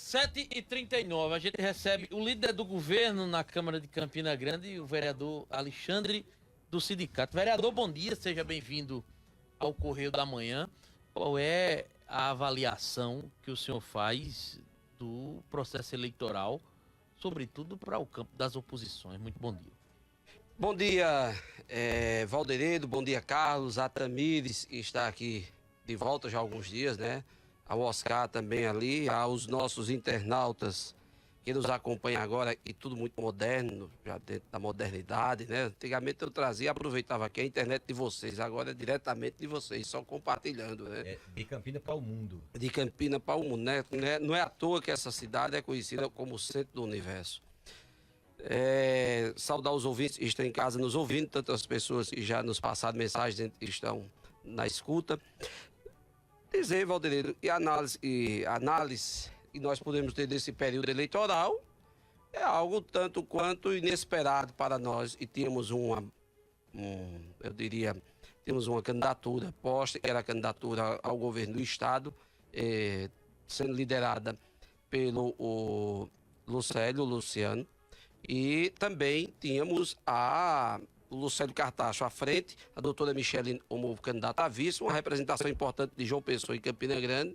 7h39, a gente recebe o líder do governo na Câmara de Campina Grande, o vereador Alexandre do Sindicato. Vereador, bom dia, seja bem-vindo ao Correio da Manhã. Qual é a avaliação que o senhor faz do processo eleitoral, sobretudo para o campo das oposições? Muito bom dia. Bom dia, Valderedo, bom dia, Carlos, a Tamires, que está aqui de volta já há alguns dias, né? Ao Oscar também ali, aos nossos internautas que nos acompanham agora, e tudo muito moderno, já dentro da modernidade, né? Antigamente eu trazia, aproveitava aqui a internet de vocês, agora é diretamente de vocês, só compartilhando, né? De Campina para o mundo. De Campina para o mundo, né? Não é à toa que essa cidade é conhecida como o centro do universo. Saudar os ouvintes que estão em casa nos ouvindo, tantas pessoas que já nos passaram mensagens e estão na escuta. Dizer, Valderedo, e análise que nós podemos ter desse período eleitoral é algo tanto quanto inesperado para nós, e tínhamos temos uma candidatura posta, que era a candidatura ao governo do estado, sendo liderada pelo Luciano, e também tínhamos o Lucélio Cartacho à frente, a doutora Micheline como candidata a vice, uma representação importante de João Pessoa e Campina Grande,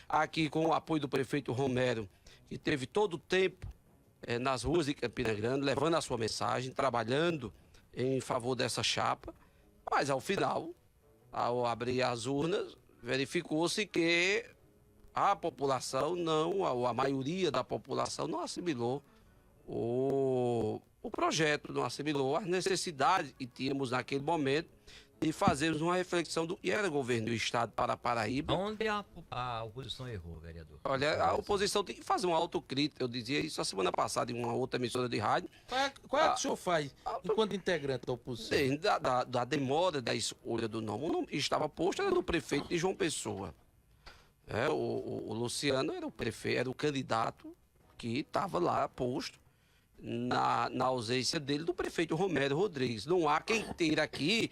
aqui com o apoio do prefeito Romero, que teve todo o tempo nas ruas de Campina Grande, levando a sua mensagem, trabalhando em favor dessa chapa, mas ao final, ao abrir as urnas, verificou-se que a população a maioria da população não assimilou o projeto, não assimilou as necessidades que tínhamos naquele momento de fazermos uma reflexão do que era o governo do estado para Paraíba. Onde a oposição errou, vereador? Olha, a oposição tem que fazer uma autocrítica. Eu dizia isso a semana passada em uma outra emissora de rádio. Qual é que o senhor faz enquanto integrante da oposição? Da demora da escolha do nome. O nome que estava posto era do prefeito de João Pessoa. O Luciano era o prefeito, era o candidato que estava lá posto. Na ausência dele, do prefeito Romero Rodrigues. Não há quem ter aqui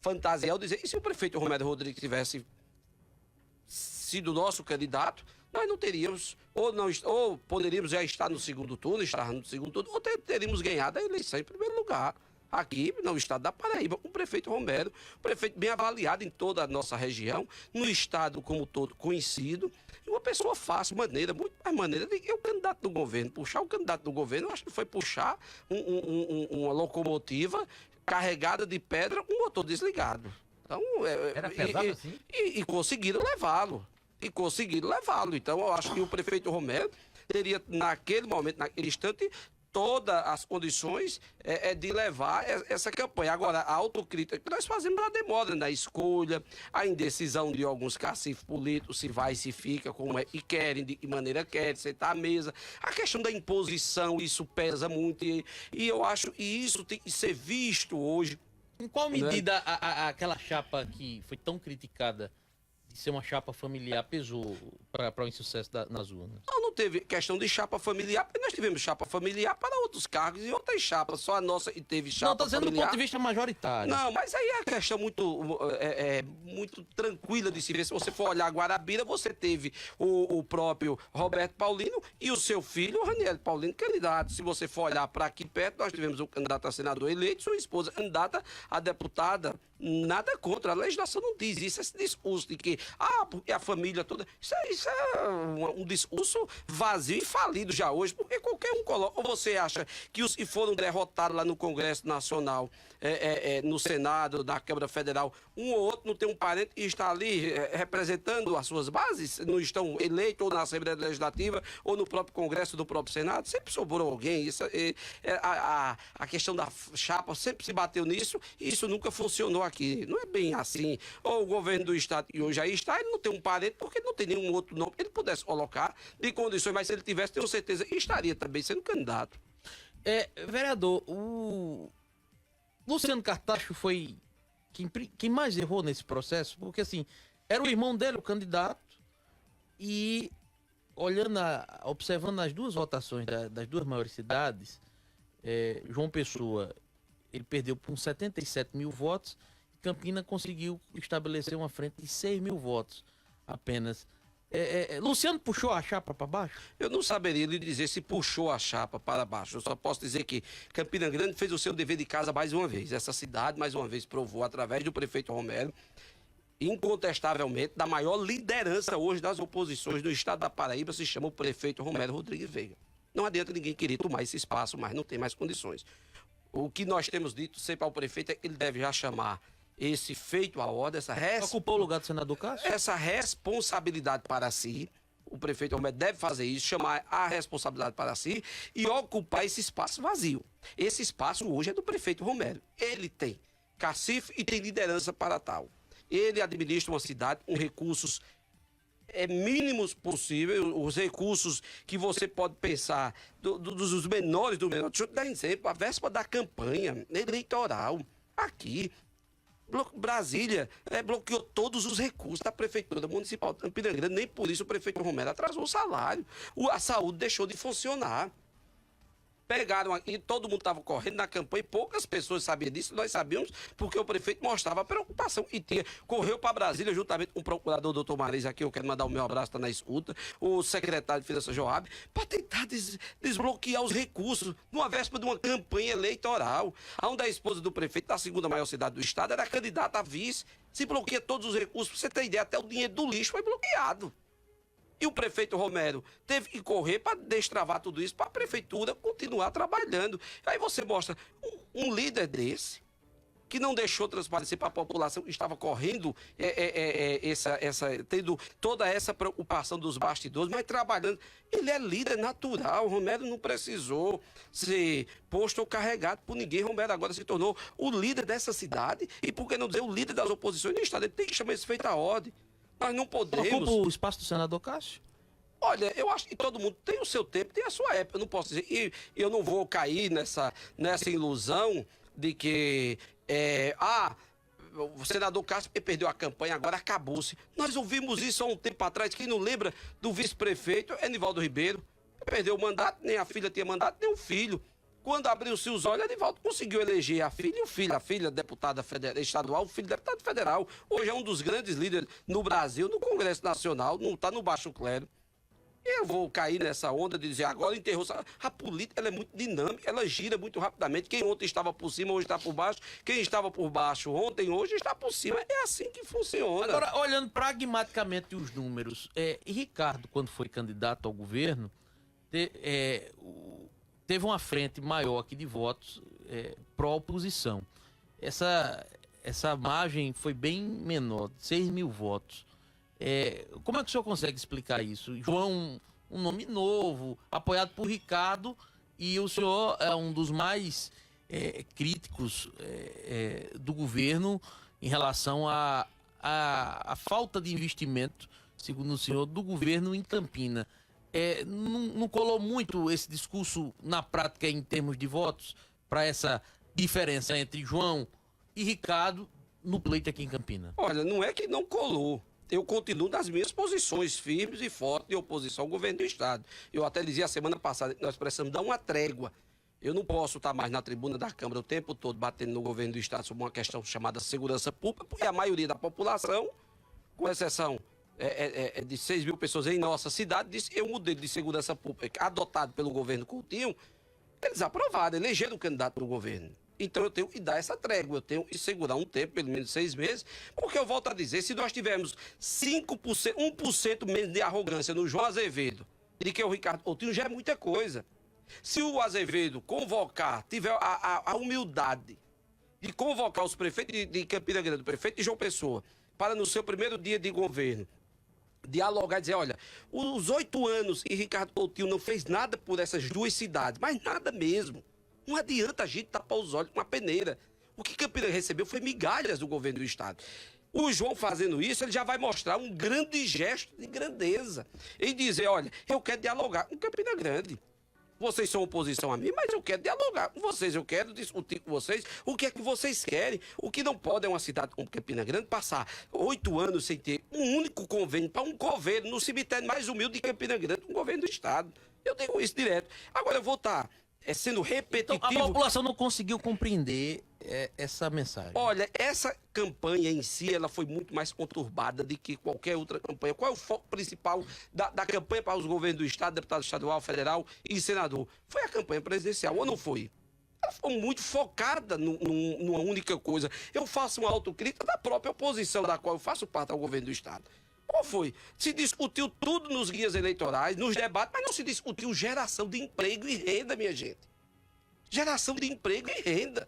fantasiar ou dizer, e se o prefeito Romero Rodrigues tivesse sido nosso candidato, nós não teríamos, ou poderíamos já estar no segundo turno, ou teríamos ganhado a eleição em primeiro lugar. Aqui no estado da Paraíba, com o prefeito Romero, prefeito bem avaliado em toda a nossa região, no estado como todo conhecido, e uma pessoa fácil, muito mais maneira de o candidato do governo. Puxar o candidato do governo, eu acho que foi puxar uma locomotiva carregada de pedra com o motor desligado. Então, era pesado assim? E conseguiram levá-lo. Então, eu acho que o prefeito Romero teria, naquele momento, naquele instante, todas as condições de levar essa campanha. Agora, a autocrítica que nós fazemos na demora, na escolha, a indecisão de alguns caciques políticos, se vai, se fica, como é, e querem, de que maneira querem, sentar à mesa. A questão da imposição, isso pesa muito, e eu acho que isso tem que ser visto hoje. Em qual medida aquela chapa que foi tão criticada de ser uma chapa familiar pesou para o insucesso nas urnas? Não teve questão de chapa familiar, porque nós tivemos chapa familiar para outros cargos e outras chapas, só a nossa e teve chapa familiar. Não, estou dizendo do ponto de vista majoritário. Não, mas aí é a questão muito tranquila de se ver. Se você for olhar Guarabira, você teve o próprio Roberto Paulino e o seu filho, o Raniel Paulino, candidato. Se você for olhar para aqui perto, nós tivemos um candidato a senador eleito, sua esposa candidata a deputada. Nada contra, a legislação não diz isso, esse discurso de que, porque a família toda, isso é um discurso vazio e falido já hoje, porque qualquer um coloca, ou você acha que os que foram derrotados lá no Congresso Nacional, no Senado, na Câmara Federal, um ou outro não tem um parente que está ali representando as suas bases, não estão eleitos ou na Assembleia Legislativa, ou no próprio Congresso do próprio Senado, sempre sobrou alguém, a questão da chapa sempre se bateu nisso, e isso nunca funcionou aqui, não é bem assim. Ou o governo do estado que hoje aí está, ele não tem um parente porque não tem nenhum outro nome que ele pudesse colocar de condições, mas se ele tivesse, tenho certeza, estaria também sendo candidato. Vereador, o Luciano Cartacho foi quem mais errou nesse processo, porque assim, era o irmão dele o candidato, e observando as duas votações das duas maiores cidades, João Pessoa, ele perdeu por uns 77 mil votos, Campina conseguiu estabelecer uma frente de 6 mil votos apenas Luciano puxou a chapa para baixo? Eu não saberia lhe dizer se puxou a chapa para baixo. Eu só posso dizer que Campina Grande fez o seu dever de casa mais uma vez. Essa cidade, mais uma vez, provou, através do prefeito Romero, incontestavelmente, da maior liderança hoje das oposições do estado da Paraíba, se chama o prefeito Romero Rodrigues Veiga. Não adianta ninguém querer tomar esse espaço, mas não tem mais condições. O que nós temos dito sempre ao prefeito é que ele deve já chamar esse feito à ordem, Ocupou o lugar do senador Cássio? essa responsabilidade para si. O prefeito Romero deve fazer isso, chamar a responsabilidade para si e ocupar esse espaço vazio. Esse espaço hoje é do prefeito Romero. Ele tem cacife e tem liderança para tal. Ele administra uma cidade com recursos mínimos possíveis, os recursos que você pode pensar dos menores do menor. Deixa eu dar um exemplo, a véspera da campanha eleitoral, aqui, Brasília bloqueou todos os recursos da Prefeitura Municipal de Campina Grande, nem por isso o prefeito Romero atrasou o salário. A saúde deixou de funcionar. Pegaram aqui, todo mundo estava correndo na campanha, poucas pessoas sabiam disso, nós sabíamos, porque o prefeito mostrava a preocupação que tinha. Correu para Brasília, juntamente com o procurador doutor Marisa, aqui eu quero mandar o meu abraço, está na escuta, o secretário de Finanças Joab, para tentar desbloquear os recursos, numa véspera de uma campanha eleitoral, onde a esposa do prefeito, da segunda maior cidade do estado, era candidata a vice, se bloqueia todos os recursos, para você ter ideia, até o dinheiro do lixo foi bloqueado. E o prefeito Romero teve que correr para destravar tudo isso, para a prefeitura continuar trabalhando. Aí você mostra um líder desse, que não deixou transparecer para a população que estava correndo, tendo toda essa preocupação dos bastidores, mas trabalhando. Ele é líder natural. Romero não precisou ser posto ou carregado por ninguém. Romero agora se tornou o líder dessa cidade e, por que não dizer, o líder das oposições do estado. Ele tem que chamar isso feito à ordem. Nós não podemos... Ocupa o espaço do senador Cássio? Olha, eu acho que todo mundo tem o seu tempo, tem a sua época. Eu não posso dizer... E eu não vou cair nessa ilusão de que... o senador Cássio perdeu a campanha, agora acabou-se. Nós ouvimos isso há um tempo atrás. Quem não lembra do vice-prefeito, Enivaldo Ribeiro. Perdeu o mandato, nem a filha tinha mandato, nem o filho. Quando abriu-se os olhos, Enivaldo conseguiu eleger a filha e o filho. A filha, deputada estadual, o filho, deputado federal. Hoje é um dos grandes líderes no Brasil, no Congresso Nacional, não está no baixo clero. Eu vou cair nessa onda de dizer, agora enterrou. A política ela é muito dinâmica, ela gira muito rapidamente. Quem ontem estava por cima, hoje está por baixo. Quem estava por baixo ontem, hoje está por cima. É assim que funciona. Agora, olhando pragmaticamente os números, e Ricardo, quando foi candidato ao governo, teve uma frente maior aqui de votos pró-oposição. Essa margem foi bem menor, 6 mil votos. Como é que o senhor consegue explicar isso? João, um nome novo, apoiado por Ricardo, e o senhor é um dos mais críticos do governo em relação à falta de investimento, segundo o senhor, do governo em Campina. Não colou muito esse discurso na prática em termos de votos para essa diferença entre João e Ricardo no pleito aqui em Campina? Olha, não é que não colou. Eu continuo nas minhas posições firmes e fortes de oposição ao governo do estado. Eu até dizia a semana passada que nós precisamos dar uma trégua. Eu não posso estar mais na tribuna da Câmara o tempo todo batendo no governo do estado sobre uma questão chamada segurança pública, porque a maioria da população, com exceção de 6 mil pessoas em nossa cidade, disse que o modelo de segurança pública adotado pelo governo Coutinho, eles aprovaram, elegeram o candidato do governo. Então eu tenho que dar essa trégua, eu tenho que segurar um tempo, pelo menos 6 meses, porque eu volto a dizer, se nós tivermos 5%, 1% menos de arrogância no João Azevedo, de que o Ricardo Coutinho, já é muita coisa. Se o Azevedo convocar, tiver a humildade de convocar os prefeitos de Campina Grande, o prefeito de João Pessoa, para no seu primeiro dia de governo, dialogar e dizer, olha, os 8 anos que Ricardo Coutinho não fez nada por essas duas cidades, mas nada mesmo. Não adianta a gente tapar os olhos com uma peneira. O que Campina recebeu foi migalhas do governo do estado. O João fazendo isso, ele já vai mostrar um grande gesto de grandeza. E dizer, olha, eu quero dialogar com Campina Grande. Vocês são oposição a mim, mas eu quero dialogar com vocês, eu quero discutir com vocês o que é que vocês querem. O que não pode é uma cidade como Campina Grande passar 8 anos sem ter um único convênio para um governo no cemitério mais humilde de Campina Grande, um governo do estado. Eu digo isso direto. Agora eu vou estar sendo Então, repetitivo. a população não conseguiu compreender essa mensagem. Olha, essa campanha em si, ela foi muito mais conturbada do que qualquer outra campanha. Qual é o foco principal da campanha para os governos do Estado, deputado estadual, federal e senador? Foi a campanha presidencial, ou não foi? Ela foi muito focada numa única coisa. Eu faço uma autocrítica da própria oposição, da qual eu faço parte ao governo do Estado. Qual foi? Se discutiu tudo nos guias eleitorais, nos debates, mas não se discutiu geração de emprego e renda, minha gente. Geração de emprego e renda.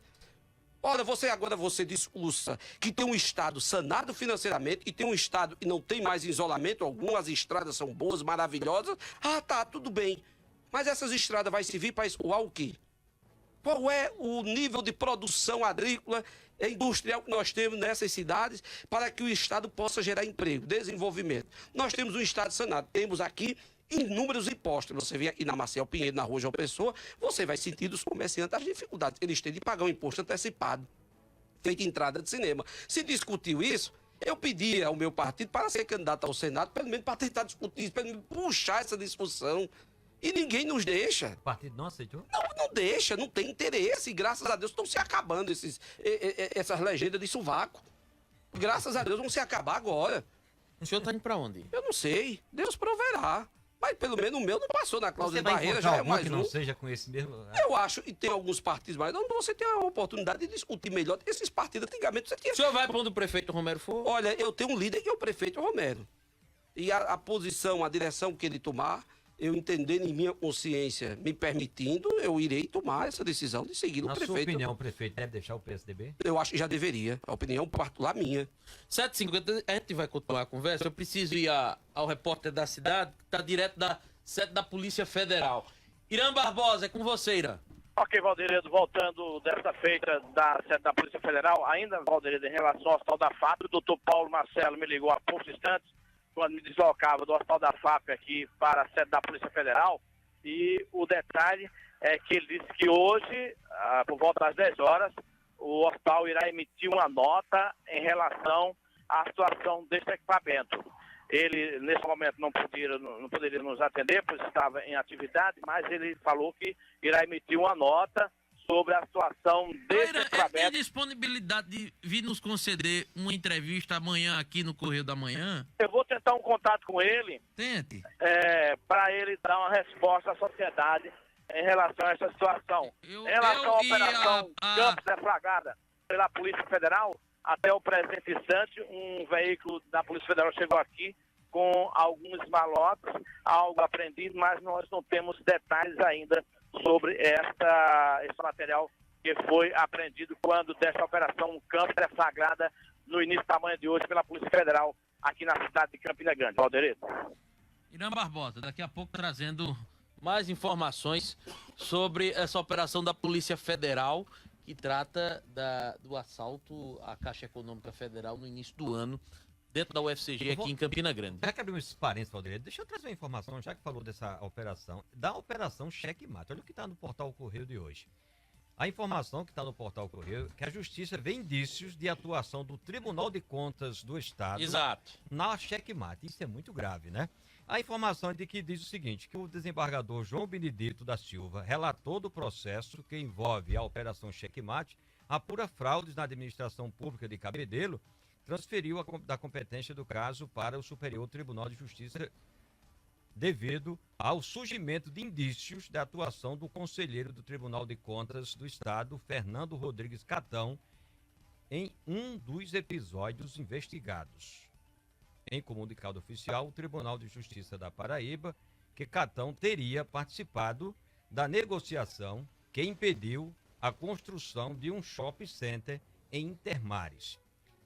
Ora, você discursa que tem um Estado sanado financeiramente e tem um Estado que não tem mais isolamento algum, as estradas são boas, maravilhosas. Ah, tá, tudo bem. Mas essas estradas vai servir para escoar o quê? Qual é o nível de produção agrícola e industrial que nós temos nessas cidades para que o Estado possa gerar emprego, desenvolvimento? Nós temos um Estado sanado, temos aqui inúmeros impostos. Você vem aqui na Marcel Pinheiro, na Rua João Pessoa, você vai sentir dos comerciantes as dificuldades. Eles têm de pagar um imposto antecipado, feito entrada de cinema. Se discutiu isso, eu pedi ao meu partido para ser candidato ao Senado, pelo menos para tentar discutir isso, pelo menos puxar essa discussão. E ninguém nos deixa. O partido não aceitou? Não deixa, não tem interesse. E graças a Deus estão se acabando essas legendas de sovaco. Graças a Deus vão se acabar agora. O senhor tá indo pra onde? Eu não sei, Deus proverá. Mas pelo menos o meu não passou na cláusula Você de vai barreira, encontrar já é algum mais que um. não seja com esse mesmo... Eu acho, e tem alguns partidos mais, onde você tem a oportunidade de discutir melhor. Esses partidos, antigamente, você tinha... O senhor vai pra onde o prefeito Romero for? Olha, eu tenho um líder que é o prefeito Romero. E a posição, a direção que ele tomar, eu entendendo em minha consciência, me permitindo, eu irei tomar essa decisão de seguir o Na prefeito. sua opinião, o prefeito deve deixar o PSDB? Eu acho que já deveria. A opinião particular minha. 7h50, a gente vai continuar a conversa. Eu preciso ir ao repórter da cidade, que está direto da sede da Polícia Federal. Irã Barbosa, é com você, Irã. Ok, Valderedo, voltando desta feita da sede da Polícia Federal, ainda, Valderedo, em relação ao hospital da FAP, o doutor Paulo Marcelo me ligou há poucos instantes, quando me deslocava do hospital da FAP aqui para a sede da Polícia Federal, e o detalhe é que ele disse que hoje, por volta das 10 horas, o hospital irá emitir uma nota em relação à situação deste equipamento. Ele, nesse momento, não poderia nos atender, pois estava em atividade, mas ele falou que irá emitir uma nota sobre a situação desse Irã, equipamento. tem disponibilidade de vir nos conceder uma entrevista amanhã aqui no Correio da Manhã? Eu vou tentar um contato com ele, Tente. para ele dar uma resposta à sociedade em relação a essa situação. Em relação à operação Campos deflagrada pela Polícia Federal, até o presente instante, um veículo da Polícia Federal chegou aqui com alguns malotes, algo apreendido, mas nós não temos detalhes ainda sobre esse material que foi apreendido quando desta operação Campos deflagrada no início da manhã de hoje pela Polícia Federal aqui na cidade de Campina Grande. Valderedo. Irã Barbosa, daqui a pouco trazendo mais informações sobre essa operação da Polícia Federal que trata do assalto à Caixa Econômica Federal no início do ano, dentro da UFCG aqui em Campina Grande. Já que abrimos esses parênteses, Valderedo, deixa eu trazer uma informação, já que falou dessa operação, da operação Cheque Mate. Olha o que está no portal Correio de hoje. A informação que está no portal Correio é que a Justiça vê indícios de atuação do Tribunal de Contas do Estado na Cheque Mate. Isso é muito grave, né? A informação é de que diz o seguinte, que o desembargador João Benedito da Silva, relator do processo que envolve a operação Cheque Mate, apura fraudes na administração pública de Cabedelo, transferiu da competência do caso para o Superior Tribunal de Justiça devido ao surgimento de indícios da atuação do conselheiro do Tribunal de Contas do Estado, Fernando Rodrigues Catão, em um dos episódios investigados. Em comunicado oficial, o Tribunal de Justiça da Paraíba, que Catão teria participado da negociação que impediu a construção de um shopping center em Intermares.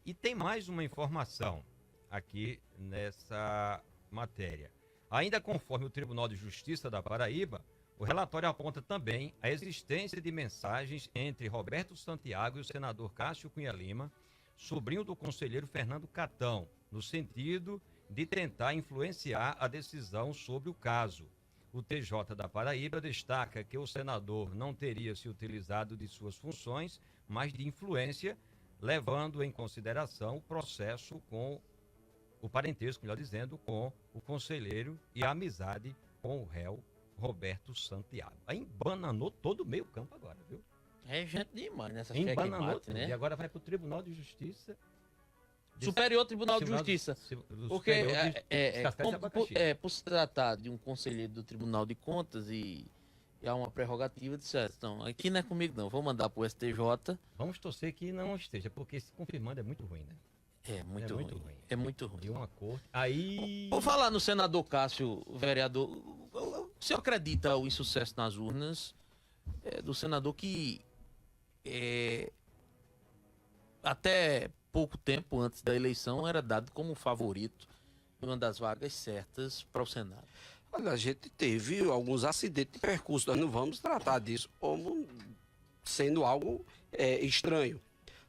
E tem mais uma informação aqui nessa matéria. Ainda conforme o Tribunal de Justiça da Paraíba, o relatório aponta também a existência de mensagens entre Roberto Santiago e o senador Cássio Cunha Lima, sobrinho do conselheiro Fernando Catão, no sentido de tentar influenciar a decisão sobre o caso. O TJ da Paraíba destaca que o senador não teria se utilizado de suas funções, mas de influência, levando em consideração o processo com o parentesco, melhor dizendo, com o conselheiro e a amizade com o réu Roberto Santiago. Aí embananou todo o meio campo agora, viu? É gente demais nessa Embananou checkmate, tudo. né? E agora vai pro Tribunal de Justiça. Superior Tribunal de Justiça. Porque por se tratar de um conselheiro do Tribunal de Contas e há uma prerrogativa, disse, não, aqui não é comigo não, vou mandar pro STJ. Vamos torcer que não esteja, porque se confirmando é muito ruim, né? É muito ruim. É muito ruim. De uma corte. Aí. Vou falar no senador Cássio, vereador. O senhor acredita o insucesso nas urnas do senador que até pouco tempo antes da eleição era dado como favorito em uma das vagas certas para o Senado? Olha, a gente teve alguns acidentes de percurso, nós não vamos tratar disso como sendo algo estranho.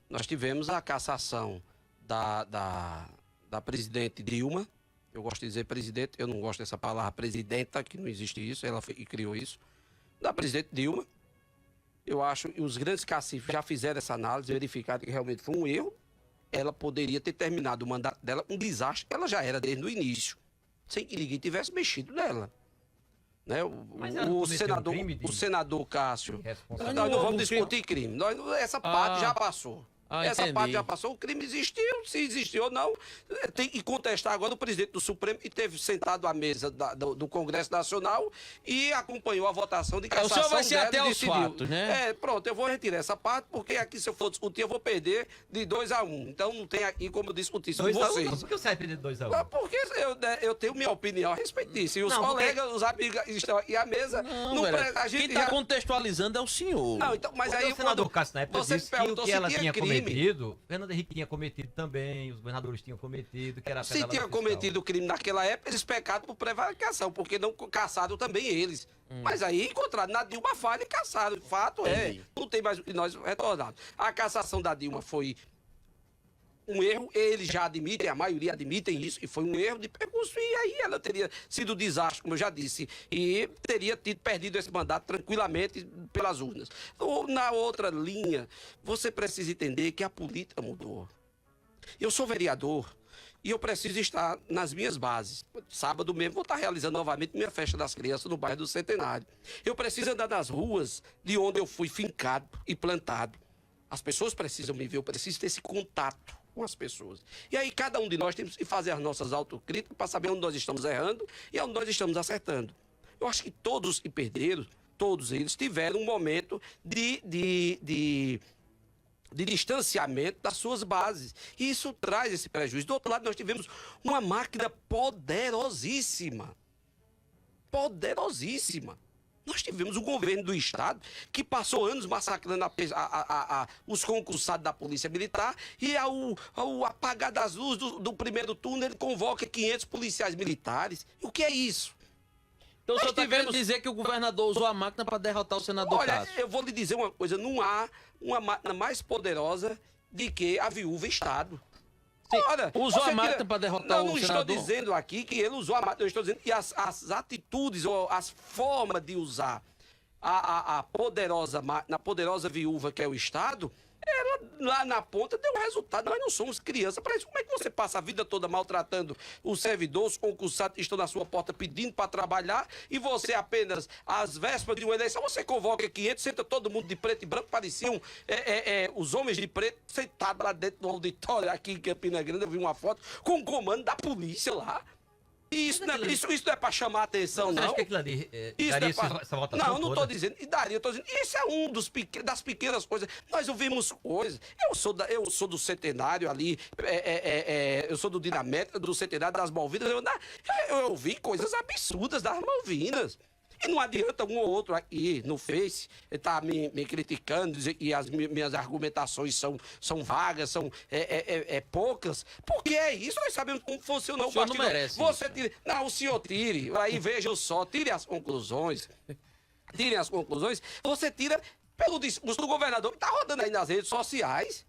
Nós tivemos a cassação da presidente Dilma. Eu gosto de dizer presidente, eu não gosto dessa palavra presidenta, que não existe isso, ela criou isso. Da presidente Dilma. Eu acho que os grandes cacifes já fizeram essa análise, verificaram que realmente foi um erro. Ela poderia ter terminado o mandato dela, um desastre. Ela já era desde o início, sem que ninguém tivesse mexido nela. Né? O senador Cássio. Nós não vamos discutir crime. Essa parte já passou. Essa parte já passou, o crime existiu, se existiu ou não, tem que contestar agora o presidente do Supremo, que teve sentado à mesa do Congresso Nacional e acompanhou a votação de cassação. O senhor vai ser dela até e os fatos, né? Pronto, eu vou retirar essa parte, porque aqui se eu for discutir, eu vou perder de 2-1. Então não tem aqui como discutir isso com vocês. Por que você vai perder de 2-1? Porque eu tenho minha opinião a respeito disso. E os colegas, os amigos estão aqui à mesa, a gente quem está contextualizando é o senhor. Não, então, mas aí o senador Cássio, na época, você disse que o que ela tinha crime. cometido, Fernando Henrique tinha cometido também, os governadores tinham cometido, que era a Se tinha cometido crime naquela época, eles pecaram por prevaricação, porque não caçaram também eles. Mas aí encontraram na Dilma falha e caçaram. O fato não tem mais o que nós retornarmos. A cassação da Dilma foi um erro, eles já admitem, a maioria admitem isso, e foi um erro de percurso, e aí ela teria sido desastre, como eu já disse, e teria perdido esse mandato tranquilamente pelas urnas. Na outra linha, você precisa entender que a política mudou. Eu sou vereador e eu preciso estar nas minhas bases. Sábado mesmo vou estar realizando novamente minha festa das crianças no bairro do Centenário. Eu preciso andar nas ruas de onde eu fui fincado e plantado. As pessoas precisam me ver, eu preciso ter esse contato com as pessoas. E aí cada um de nós temos que fazer as nossas autocríticas para saber onde nós estamos errando e onde nós estamos acertando. Eu acho que todos que perderam, todos eles tiveram um momento de distanciamento das suas bases. E isso traz esse prejuízo. Do outro lado, nós tivemos uma máquina poderosíssima. Poderosíssima. Nós tivemos um governo do Estado que passou anos massacrando os concursados da Polícia Militar e ao apagar das luzes do primeiro turno, ele convoca 500 policiais militares. O que é isso? Então o senhor está querendo dizer que o governador usou a máquina para derrotar o senador Cássio? Eu vou lhe dizer uma coisa, não há uma máquina mais poderosa do que a viúva Estado. Ora, usou a máquina para derrotar o senador? Não estou dizendo aqui que ele usou a máquina, eu estou dizendo que as atitudes ou as formas de usar a poderosa viúva que é o Estado, ela lá na ponta deu resultado. Nós não somos crianças para isso. Como é que você passa a vida toda maltratando os servidores, os concursados que estão na sua porta pedindo para trabalhar e você apenas, às vésperas de uma eleição, você convoca 500, senta todo mundo de preto e branco, pareciam os homens de preto sentados lá dentro do auditório aqui em Campina Grande. Eu vi uma foto com o comando da polícia lá. E isso não é para chamar a atenção, não. Você acha que aquilo ali daria essa votação Não estou dizendo. E daria, eu estou dizendo. Isso é das pequenas coisas. Nós ouvimos coisas. Eu sou do Centenário ali, eu sou do Dinamétrica, do Centenário das Malvinas. Eu ouvi coisas absurdas das Malvinas. E não adianta um ou outro aqui no Face estar me criticando e as minhas argumentações são vagas, são poucas. Porque é isso, nós sabemos como funciona o partido. Não merece você tire. Não, o senhor tire. Aí veja só, tire as conclusões. Tirem as conclusões. Você tira pelo discurso do governador que está rodando aí nas redes sociais,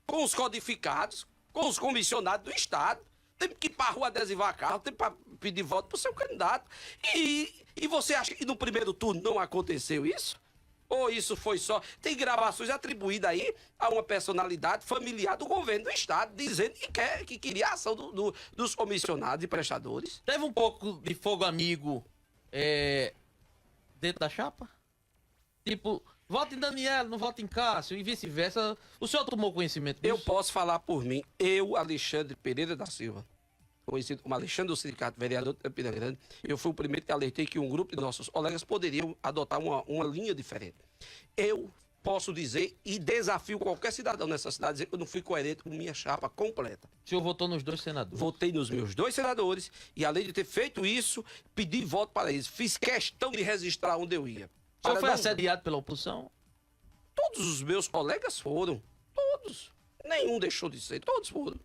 com os codificados, com os comissionados do Estado. Tem que ir para a rua adesivar carro, tem para pedir voto para o seu candidato. E você acha que no primeiro turno não aconteceu isso? Ou isso foi só... Tem gravações atribuídas aí a uma personalidade familiar do governo do Estado, dizendo que queria a ação dos comissionados e prestadores. Teve um pouco de fogo amigo dentro da chapa? Tipo, vota em Daniel, não vota em Cássio e vice-versa. O senhor tomou conhecimento disso? Eu posso falar por mim. Eu, Alexandre Pereira da Silva, conhecido como Alexandre do Sindicato, vereador de Campina Grande, eu fui o primeiro que alertei que um grupo de nossos colegas poderiam adotar uma linha diferente. Eu posso dizer e desafio qualquer cidadão nessa cidade a dizer que eu não fui coerente com minha chapa completa. O senhor votou nos 2 senadores? Votei nos meus 2 senadores e, além de ter feito isso, pedi voto para eles. Fiz questão de registrar onde eu ia. O senhor foi não- assediado pela oposição? Todos os meus colegas foram. Todos. Nenhum deixou de ser. Todos foram.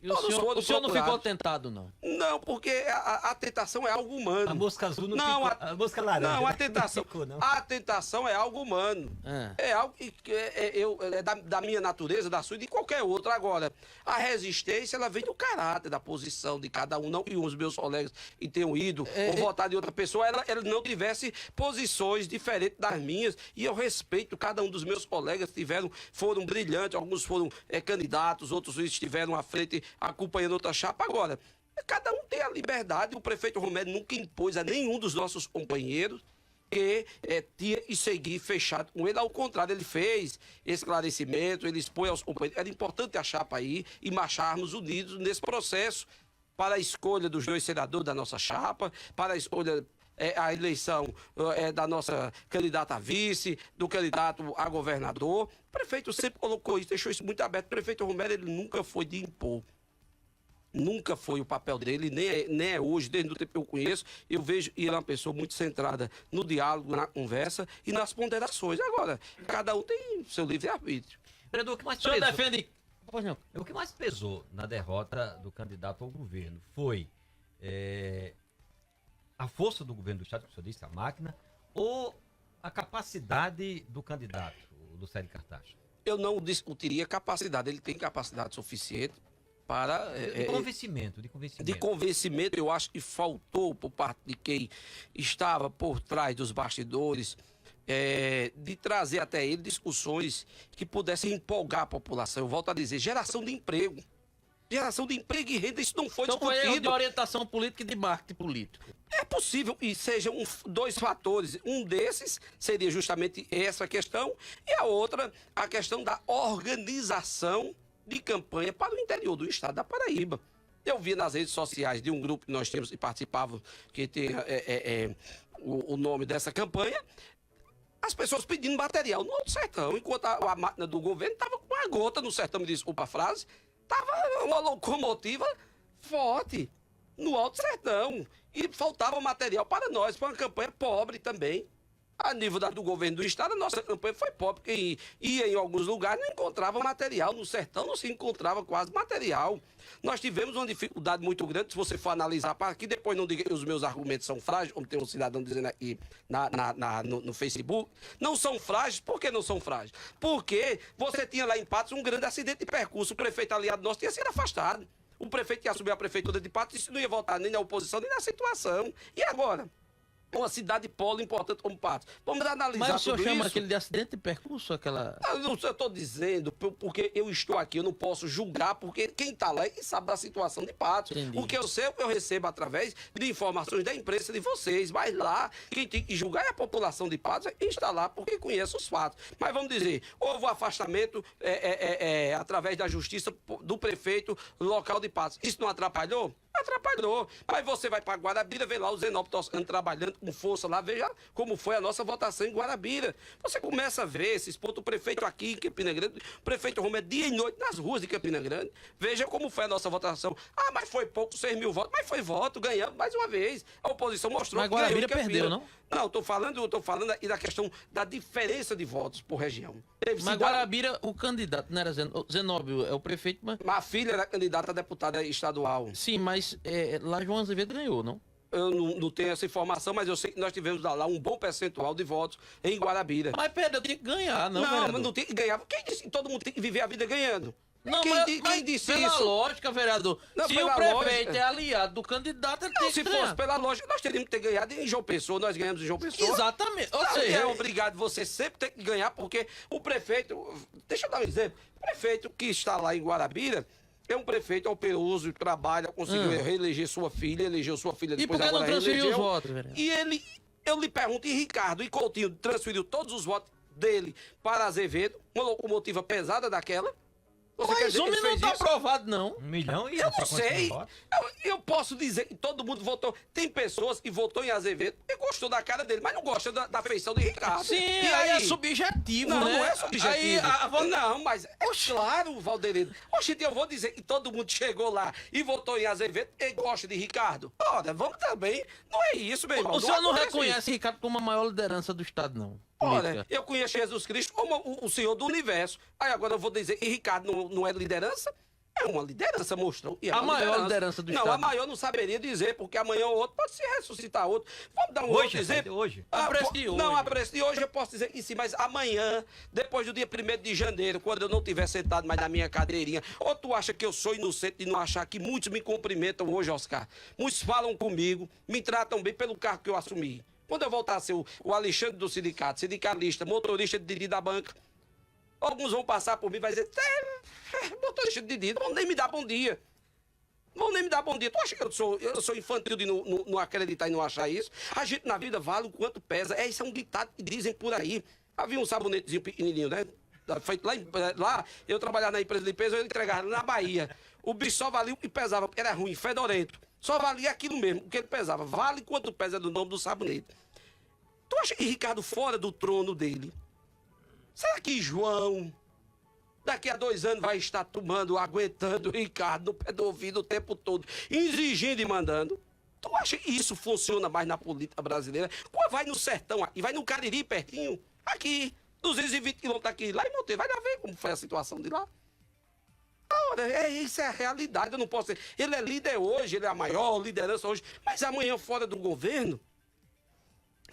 E o Todos senhor, foram o senhor não ficou procurados. tentado, não? Não, porque a tentação é algo humano. A mosca azul não, Não, ficou. A mosca laranja. Não, a né? tentação. Não ficou, não. A tentação é algo humano. É algo que é da minha natureza, da sua e de qualquer outro. Agora, a resistência, ela vem do caráter, da posição de cada um. Não que os meus colegas que tenham ido ou votado em outra pessoa, ela não tivesse posições diferentes das minhas. E eu respeito cada um dos meus colegas que foram brilhantes, alguns foram candidatos, outros estiveram à frente acompanhando outra chapa. Agora, cada um tem a liberdade. O prefeito Romero nunca impôs a nenhum dos nossos companheiros que tinha e seguir fechado com ele. Ao contrário, ele fez esclarecimento, ele expôs aos companheiros. Era importante a chapa aí e marcharmos unidos nesse processo para a escolha dos 2 senadores da nossa chapa, para a escolha, a eleição da nossa candidata a vice, do candidato a governador. O prefeito sempre colocou isso, deixou isso muito aberto. O prefeito Romero, ele nunca foi de impor. Nunca foi o papel dele, nem é hoje, desde o tempo que eu conheço. Eu vejo ele é uma pessoa muito centrada no diálogo, na conversa e nas ponderações. Agora, cada um tem seu livre-arbítrio. Vereador, o que mais O senhor pesou? defende... Pois não. O que mais pesou na derrota do candidato ao governo foi a força do governo do Estado, que o senhor disse, a máquina, ou a capacidade do candidato, o Lucélio Cartacho? Eu não discutiria capacidade, ele tem capacidade suficiente para... De convencimento. De convencimento, eu acho que faltou por parte de quem estava por trás dos bastidores, de trazer até ele discussões que pudessem empolgar a população. Eu volto a dizer, geração de emprego. Geração de emprego e renda, isso não foi Então foi erro de discutido. orientação política e de marketing político. É possível e sejam 2 fatores. Um desses seria justamente essa questão e a outra, a questão da organização de campanha para o interior do estado da Paraíba. Eu vi nas redes sociais de um grupo que nós temos e participávamos, que tem o nome dessa campanha, as pessoas pedindo material no Alto Sertão, enquanto a máquina do governo estava com uma gota no sertão, me desculpa a frase, estava uma locomotiva forte no Alto Sertão. E faltava material para nós, para uma campanha pobre também. A nível do governo do estado, a nossa campanha foi pobre, porque ia em alguns lugares não encontrava material. No sertão não se encontrava quase material. Nós tivemos uma dificuldade muito grande, se você for analisar para aqui, depois não diga que os meus argumentos são frágeis, como tem um cidadão dizendo aqui no Facebook. Não são frágeis, por que não são frágeis? Porque você tinha lá em Patos um grande acidente de percurso, o prefeito aliado nosso tinha sido afastado. O prefeito que assumiu a prefeitura de Patos disse que não ia votar nem na oposição, nem na situação. E agora? Uma cidade polo importante como Patos. Vamos analisar Mas o senhor tudo chama isso? aquele de acidente de percurso, aquela... Eu estou dizendo, porque eu estou aqui, eu não posso julgar, porque quem está lá e sabe da situação de Patos. Entendi. O que eu sei, eu recebo através de informações da imprensa de vocês. Mas lá, quem tem que julgar é a população de Patos e está lá porque conhece os fatos. Mas vamos dizer, houve um afastamento através da justiça do prefeito local de Patos. Isso não atrapalhou? Atrapalhou. Mas você vai para Guarabira, vê lá o Zenóbio Toscano trabalhando com força lá, veja como foi a nossa votação em Guarabira. Você começa a ver esses pontos, o prefeito aqui em Campina Grande, o prefeito Romero, dia e noite nas ruas de Campina Grande. Veja como foi a nossa votação. Ah, mas foi pouco, 6 mil votos. Mas foi voto, ganhamos mais uma vez. A oposição mostrou Mas que ganhou Guarabira em Campina. perdeu, não? Não, estou falando aí da questão da diferença de votos por região. Teve Mas cidade- Guarabira, o candidato, não era Zenóbio, é o prefeito, mas... A filha era candidata a deputada estadual. Sim, mas lá João Azevedo ganhou, não? Eu não tenho essa informação, mas eu sei que nós tivemos lá um bom percentual de votos em Guarabira. Mas perdeu, tinha que ganhar, não, Não, vereador? mas não tem que ganhar. Quem disse que todo mundo tem que viver a vida ganhando? Não, Quem disse pela isso? lógica, vereador, Não, se pela o prefeito lógica. é aliado do candidato, ele Não, tem se que fosse ganhar. pela lógica, nós teríamos que ter ganhado em João Pessoa. Nós ganhamos em João Pessoa. Exatamente. Ou Não, seja, é obrigado, você sempre tem que ganhar, porque o prefeito... Deixa eu dar um exemplo. O prefeito que está lá em Guarabira é um prefeito operoso, trabalha, conseguiu reeleger sua filha, elegeu sua filha e depois por que não agora transferiu os reelegeu. votos, vereador? E Eu lhe pergunto, e Ricardo e Coutinho transferiu todos os votos dele para Azevedo, uma locomotiva pesada daquela? Você quer Mas dizer o que ele homem não fez tá isso? aprovado, não. 1 milhão e Eu só não conseguiu sei. votos? Eu posso dizer que todo mundo votou. Tem pessoas que votou em Azevedo e gostou da cara dele, mas não gosta da feição de Ricardo. Sim, e aí é subjetivo, Não, né? não é subjetivo. Aí, Não, mas é claro, Valderino. Oxente, eu vou dizer que todo mundo chegou lá e votou em Azevedo e gosta de Ricardo. Ora, vamos também. Não é isso, meu irmão. o senhor não acontece reconhece Ricardo como a maior liderança do Estado, não. Olha, política. eu conheço Jesus Cristo como o Senhor do Universo. Aí agora eu vou dizer, e Ricardo não é liderança? É uma liderança, mostrou. E é A uma maior liderança do não, Estado. a maior não saberia dizer, porque amanhã o outro pode se ressuscitar outro. Vamos dar um Hoje, outro exemplo? hoje. A preço de hoje. Não, a preço de hoje eu posso dizer que sim, mas amanhã, depois do dia 1º de janeiro, quando eu não estiver sentado mais na minha cadeirinha, ou tu acha que eu sou inocente de não achar que muitos me cumprimentam hoje, Oscar? Muitos falam comigo, me tratam bem pelo cargo que eu assumi. Quando eu voltar a ser o Alexandre do sindicato, sindicalista, motorista de Didi da banca, alguns vão passar por mim e vai dizer, motorista de Didi, não vão nem me dar bom dia. Não vão nem me dar bom dia. Tu acha que eu sou infantil de não acreditar e não achar isso? A gente na vida vale o quanto pesa. Isso é um ditado que dizem por aí. Havia um sabonetezinho pequenininho, né? Feito lá, eu trabalhava na empresa de limpeza, eu entregava na Bahia. O bicho só valia o que pesava, porque era ruim, fedorento. Só valia aquilo mesmo, o que ele pesava. Vale quanto pesa do nome do sabonete. Tu acha que Ricardo fora do trono dele? Será que João, daqui a 2 anos, vai estar tomando, aguentando o Ricardo no pé do ouvido o tempo todo, exigindo e mandando? Tu acha que isso funciona mais na política brasileira? Vai no sertão aqui, vai no Cariri pertinho, aqui, 220 quilômetros aqui, lá em Monteiro, vai lá ver como foi a situação de lá. Ora, isso é a realidade, eu não posso dizer. Ele é líder hoje, ele é a maior liderança hoje, mas amanhã fora do governo,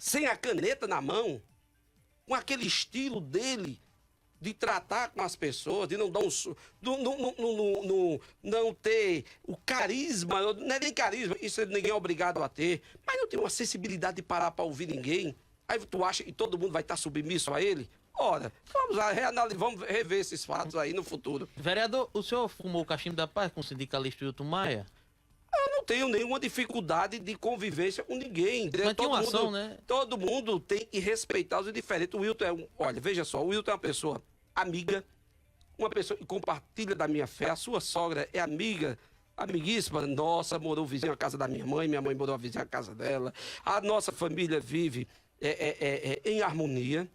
sem a caneta na mão, com aquele estilo dele de tratar com as pessoas, de não dar não ter o carisma, não é nem carisma, isso ninguém é obrigado a ter, mas não tem uma sensibilidade de parar para ouvir ninguém. Aí tu acha que todo mundo vai estar submisso a ele? Ora, vamos lá, vamos rever esses fatos aí no futuro. Vereador, o senhor fumou o cachimbo da paz com o sindicalista Wilton Maia? Eu não tenho nenhuma dificuldade de convivência com ninguém. Mas tem uma ação, né? Todo mundo tem que respeitar os diferentes. O Wilton olha, veja só, o Wilton é uma pessoa amiga, uma pessoa que compartilha da minha fé. A sua sogra é amiga, amiguíssima nossa, morou vizinho à casa da minha mãe morou vizinha à casa dela. A nossa família vive em harmonia.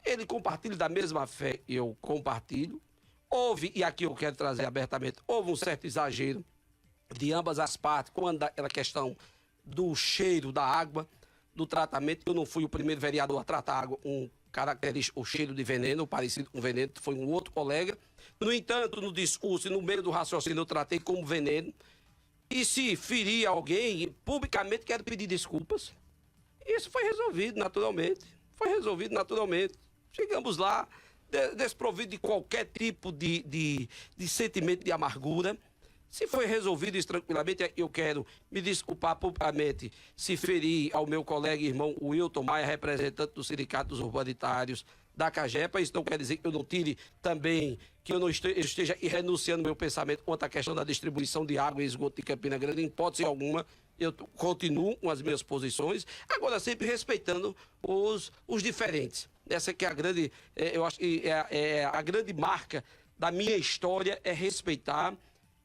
Ele compartilha da mesma fé que eu compartilho. Houve, e aqui eu quero trazer abertamente, houve um certo exagero de ambas as partes, quando aquela questão do cheiro da água, do tratamento. Eu não fui o primeiro vereador a tratar a água com característico, o cheiro de veneno, parecido com veneno, foi um outro colega. No entanto, no discurso e no meio do raciocínio, eu tratei como veneno. E se ferir alguém, publicamente quero pedir desculpas. Isso foi resolvido naturalmente. Chegamos lá, desprovido de qualquer tipo de sentimento de amargura. Se foi resolvido isso tranquilamente, eu quero me desculpar publicamente se ferir ao meu colega e irmão Wilton Maia, representante do Sindicato dos Urbanitários da Cagepa. Isso não quer dizer que eu não tire também, que eu não esteja renunciando meu pensamento quanto à questão da distribuição de água e esgoto de Campina Grande, em hipótese alguma. Eu continuo com as minhas posições, agora sempre respeitando os diferentes. Essa que é a grande, eu acho que é a grande marca da minha história, é respeitar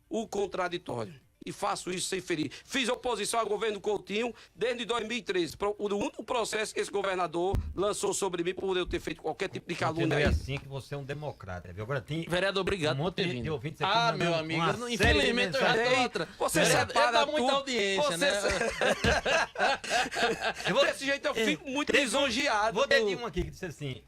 o contraditório. E faço isso sem ferir. Fiz oposição ao governo Coutinho desde 2013. O único processo que esse governador lançou sobre mim por eu ter feito qualquer tipo de calúnia. Continue assim que você é um democrata, viu? Agora tem Vereador, obrigado um por ter monte vindo. de ouvintes aqui Ah, mandando meu amigo, uma série de infelizmente eu já mensagens. tô outra. Você Vereador, separa dá muita tudo. audiência, né? Desse jeito eu fico muito lisonjeado. Vou ter um aqui que disse assim: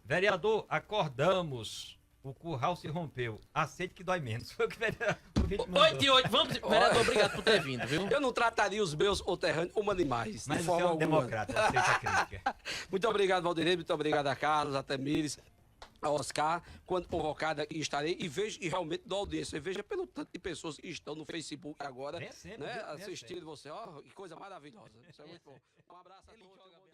vereador, acordamos, o curral se rompeu, aceite que dói menos. Foi o que o ouvinte mandou. 8 e 8, vamos. Vereador, obrigado por ter vindo, viu? Eu não trataria os meus terrâneos como animais. Mas de você é forma um alguma. democrata, aceita a crítica. Muito obrigado, Valdirene. Muito obrigado a Carlos, a Tamires, a Oscar. Quando convocado aqui estarei e vejo e realmente dou audiência. Veja pelo tanto de pessoas que estão no Facebook agora, Vem sempre, né, viu? Vem assistindo você. Ó, que coisa maravilhosa. Isso é muito bom. Um abraço a todos.